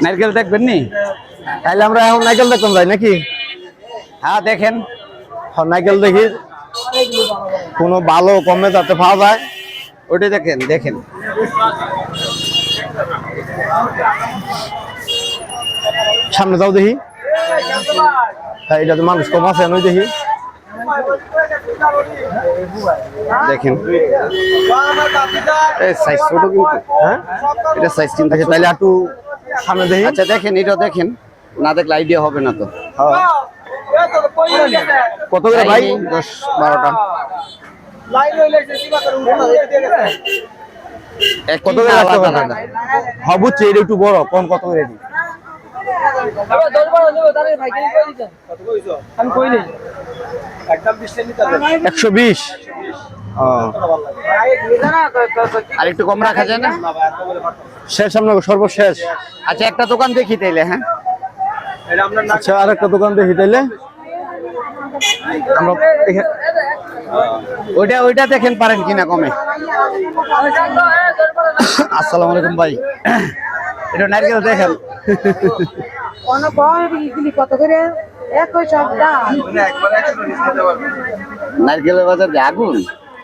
নারকেল দেখবেন নি? তাহলে আমরা এখন নারকেল দেখতাম যাই নাকি? হ্যাঁ দেখেন, নারকেল দেখি কোনো ভালো কমে যাতে পাওয়া যায় ওইটা দেখেন দেখেন। সামনে যাও দেখি। হ্যাঁ, এটা তো মানুষ কম আছে, নই দেখি। দেখেন সাইজ ছোট কিন্তু, হ্যাঁ এটা সাইজ কিন্তু। আচ্ছা, তাহলে একটু সামনে দেখি। আচ্ছা দেখেন, এটা দেখেন, না দেখলে আইডিয়া হবে না তো। কত করে ভাই? 10-12টা। কত করে রাখতে হবে? হ্যাঁ বুঝছি, এটা একটু বড়, কম কত করে দিই? 120। আর একটু কম রাখা যায় না? শেষ, আমরা সর্বশেষ। আচ্ছা একটা দোকান দেখি তাইলে। হ্যাঁ আচ্ছা, আর একটা দোকান দেখি তাইলে। আমরা ওইটা দেখেন পারেন কিনা কমে। আসসালামু আলাইকুম ভাই। এটা নারকেল দেখেন। কত করে? একই সব দাম। নারকেলের বাজার যে আগুন।